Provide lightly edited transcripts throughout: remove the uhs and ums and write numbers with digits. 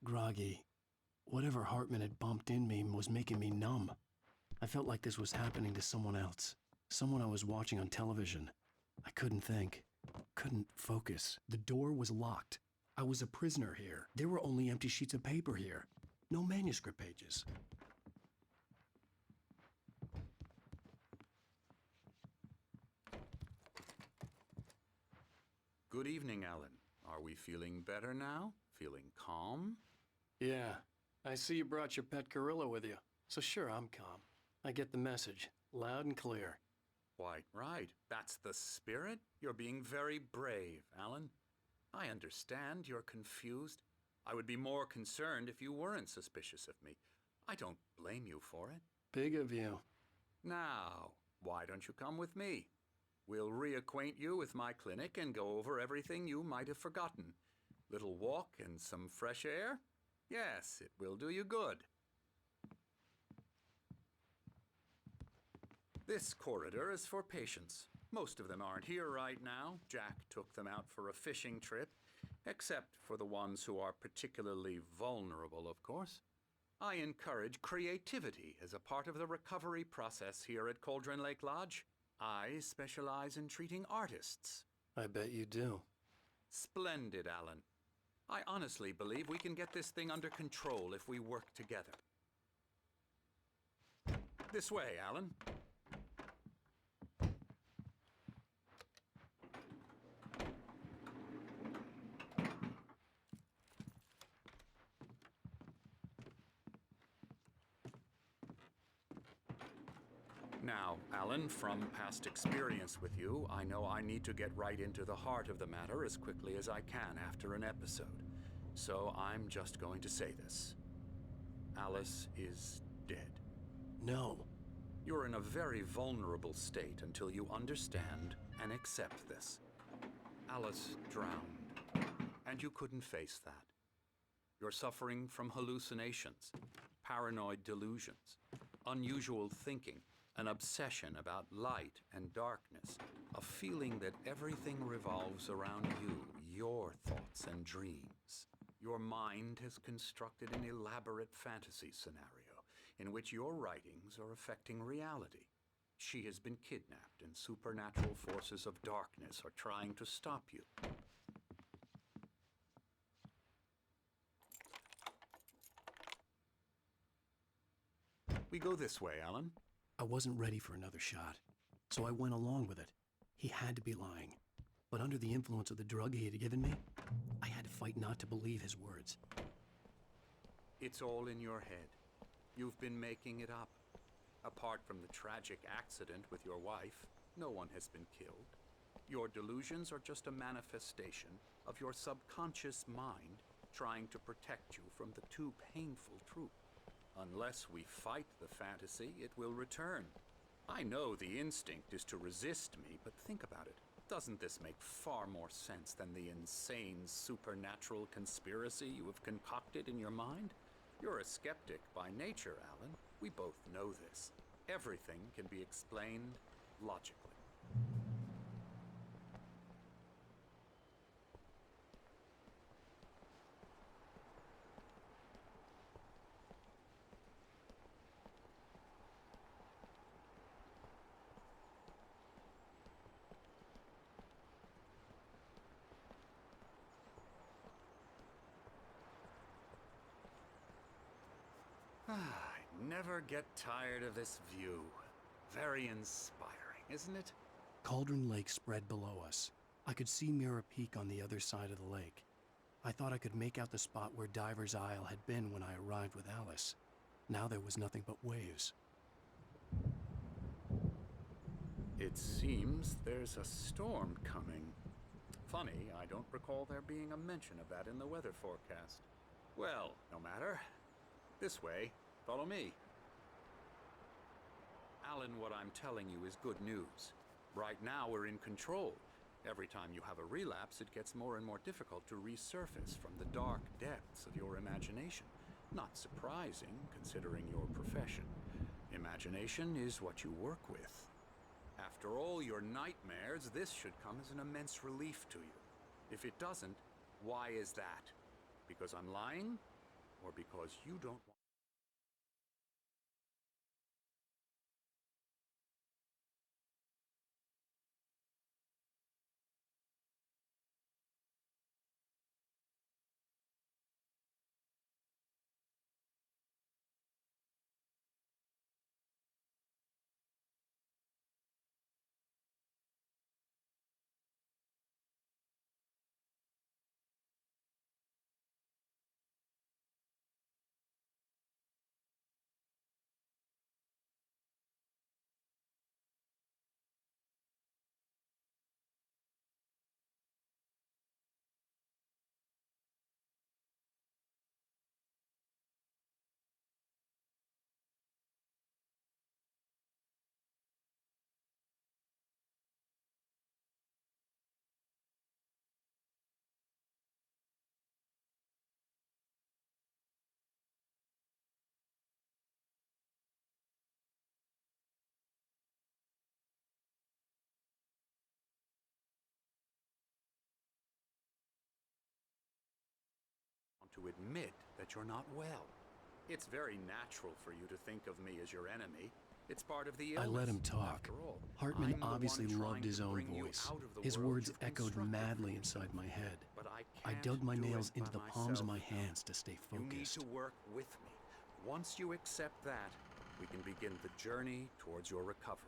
groggy. Whatever Hartman had bumped in me was making me numb. I felt like this was happening to someone else. Someone I was watching on television. I couldn't think. Couldn't focus. The door was locked. I was a prisoner here. There were only empty sheets of paper here. No manuscript pages. Good evening, Alan. Are we feeling better now? Feeling calm? Yeah. I see you brought your pet gorilla with you. So sure, I'm calm. I get the message. Loud and clear. Quite right. That's the spirit. You're being very brave, Alan. I understand you're confused. I would be more concerned if you weren't suspicious of me. I don't blame you for it. Big of you. Now, why don't you come with me? We'll reacquaint you with my clinic and go over everything you might have forgotten. Little walk and some fresh air? Yes, it will do you good. This corridor is for patients. Most of them aren't here right now. Jack took them out for a fishing trip, except for the ones who are particularly vulnerable, of course. I encourage creativity as a part of the recovery process here at Cauldron Lake Lodge. I specialize in treating artists. I bet you do. Splendid, Alan. I honestly believe we can get this thing under control if we work together. This way, Alan. Now, Alan, from past experience with you, I know I need to get right into the heart of the matter as quickly as I can after an episode. So I'm just going to say this. Alice is dead. No. You're in a very vulnerable state until you understand and accept this. Alice drowned, and you couldn't face that. You're suffering from hallucinations, paranoid delusions, unusual thinking, an obsession about light and darkness, a feeling that everything revolves around you, your thoughts and dreams. Your mind has constructed an elaborate fantasy scenario in which your writings are affecting reality. She has been kidnapped and supernatural forces of darkness are trying to stop you. We go this way, Alan. I wasn't ready for another shot, so I went along with it. He had to be lying. But under the influence of the drug he had given me, I had to fight not to believe his words. It's all in your head. You've been making it up. Apart from the tragic accident with your wife, no one has been killed. Your delusions are just a manifestation of your subconscious mind trying to protect you from the too painful truth. Unless we fight the fantasy, it will return. I know the instinct is to resist me, but think about it. Doesn't this make far more sense than the insane supernatural conspiracy you have concocted in your mind? You're a skeptic by nature, Alan. We both know this. Everything can be explained logically. I never get tired of this view. Very inspiring, isn't it? Cauldron Lake spread below us. I could see Mirror Peak on the other side of the lake. I thought I could make out the spot where Diver's Isle had been when I arrived with Alice. Now there was nothing but waves. It seems there's a storm coming. Funny, I don't recall there being a mention of that in the weather forecast. Well, no matter. This way. Follow me. Alan, what I'm telling you is good news. Right now, we're in control. Every time you have a relapse, it gets more and more difficult to resurface from the dark depths of your imagination. Not surprising, considering your profession. Imagination is what you work with. After all your nightmares, this should come as an immense relief to you. If it doesn't, why is that? Because I'm lying? or because you don't want to admit that you're not well. It's very natural for you to think of me as your enemy. It's part of the illness. I let him talk. After all, Hartman I'm the one obviously trying loved his to own bring you voice. out of the His world words you've echoed constructed madly for inside my head. But I can't dug my do nails it into by the palms of my myself. hands to stay You need focused. to work with me. Once you accept that, we can begin the journey towards your recovery.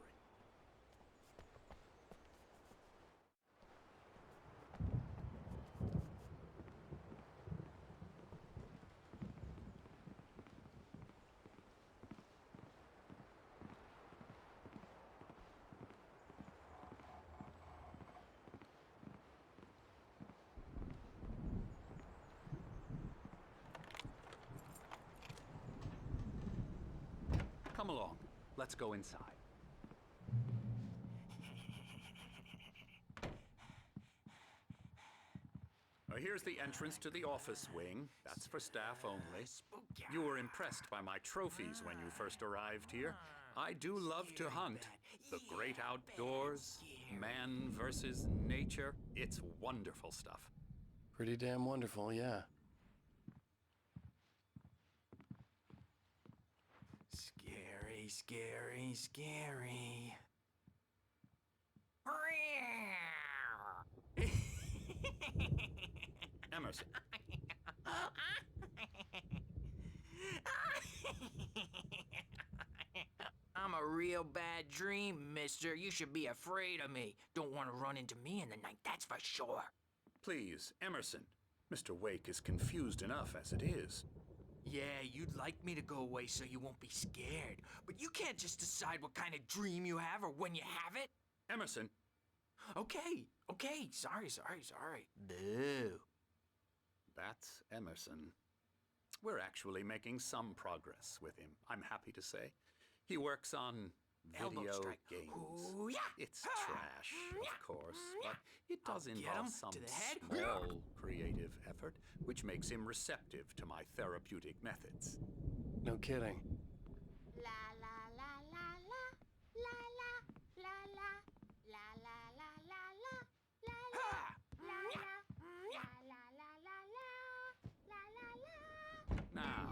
Come along. Let's go inside. Here's the entrance to the office wing. That's for staff only. You were impressed by my trophies when you first arrived here. I do love to hunt. The great outdoors, man versus nature. It's wonderful stuff. Pretty damn wonderful, yeah. Scary, scary, scary. Emerson, I'm a real bad dream, mister. You should be afraid of me. Don't want to run into me in the night, that's for sure. please, Emerson. Mr. Wake is confused enough as it is. Yeah, you'd like me to go away so you won't be scared. But you can't just decide what kind of dream you have or when you have it. Emerson, Okay, sorry. Boo. that's Emerson. We're actually making some progress with him, I'm happy to say. He works on Elbow video strike. games. Ooh, yeah. It's trash, of course, but it does I'll get involve him some to the head. small creative effort, which makes him receptive to my therapeutic methods. No kidding. La la la la la la la la la la la la la la la la la Now,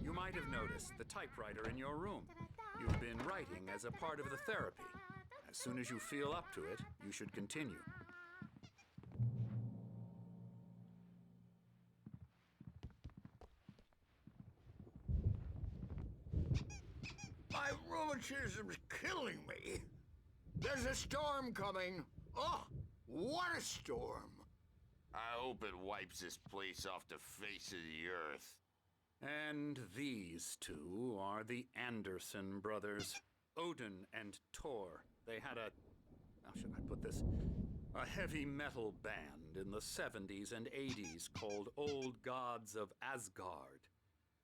you might have noticed the typewriter in your room. You've been writing as a part of the therapy. As soon as you feel up to it, you should continue. My rheumatism's killing me. There's a storm coming. Oh, what a storm. I hope it wipes this place off the face of the earth. And these two are the Anderson brothers, Odin and Tor. They had how should I put this? A heavy metal band in the 70s and 80s called Old Gods of Asgard.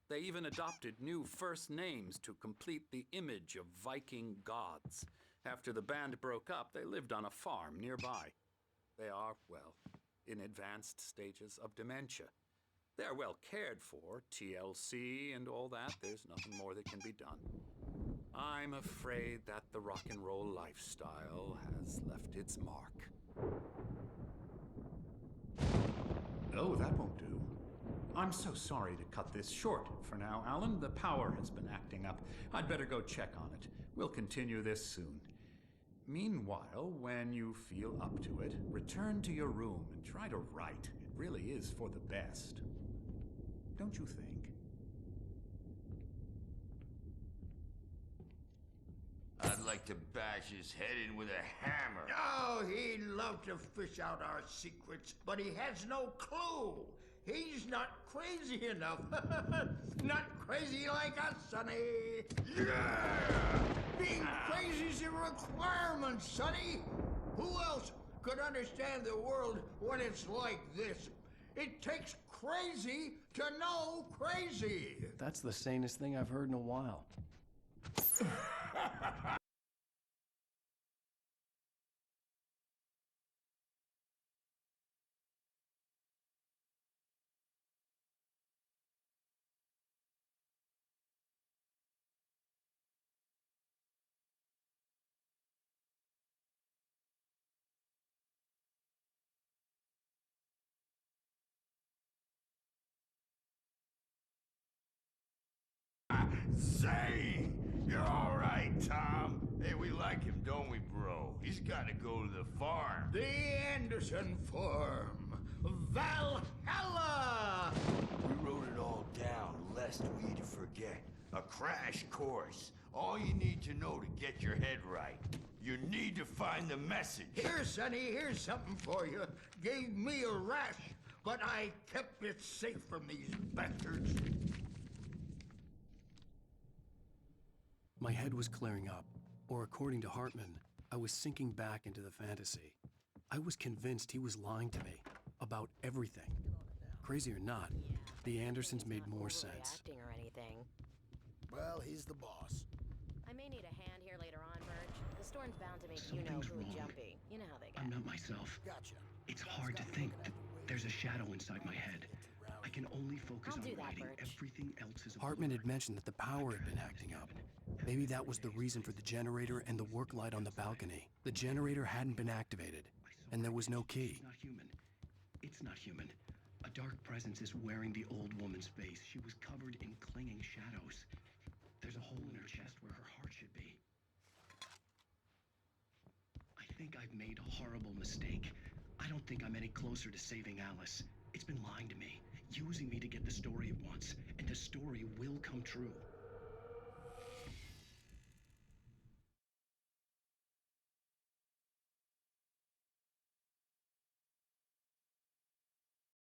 They even adopted new first names to complete the image of Viking gods. After the band broke up, they lived on a farm nearby. They are, well, in advanced stages of dementia. They're well cared for, TLC and all that. There's nothing more that can be done. I'm afraid that the rock and roll lifestyle has left its mark. Oh, that won't do. I'm so sorry to cut this short for now, Alan. The power has been acting up. I'd better go check on it. We'll continue this soon. Meanwhile, when you feel up to it, return to your room and try to write. It really is for the best. Don't you think? I'd like to bash his head in with a hammer. Oh, he'd love to fish out our secrets, but he has no clue. He's not crazy enough. Not crazy like us, Sonny. Yeah! Being crazy's a requirement, Sonny. Who else could understand the world when it's like this? It takes crazy to know crazy. That's the sanest thing I've heard in a while. Zane! You're all right, Tom. Hey, we like him, don't we, bro? He's got to go to the farm. The Anderson Farm. Valhalla! We wrote it all down, lest we forget. A crash course. All you need to know to get your head right. You need to find the message. Here, Sonny, here's something for you. Gave me a rash, but I kept it safe from these bastards. My head was clearing up, or according to Hartman, I was sinking back into the fantasy. I was convinced he was lying to me about everything. Crazy or not, the Andersons made more sense. Acting or anything. Well, he's the boss. I may need a hand here later on, Merge. The storm's bound to make Something's you-know-who wrong. jumpy. You know how they get. I'm not myself. Gotcha. It's hard to think that there's a shadow inside my head. I can only focus I'll on do that, writing. Birch. Everything else is. Hartman had mentioned that the power had been acting up. Maybe that was the reason for the generator and the work light on the balcony. The generator hadn't been activated, and there was no key. It's not human. It's not human. A dark presence is wearing the old woman's face. She was covered in clinging shadows. There's a hole in her chest where her heart should be. I think I've made a horrible mistake. I don't think I'm any closer to saving Alice. It's been lying to me, using me to get the story it wants, and the story will come true.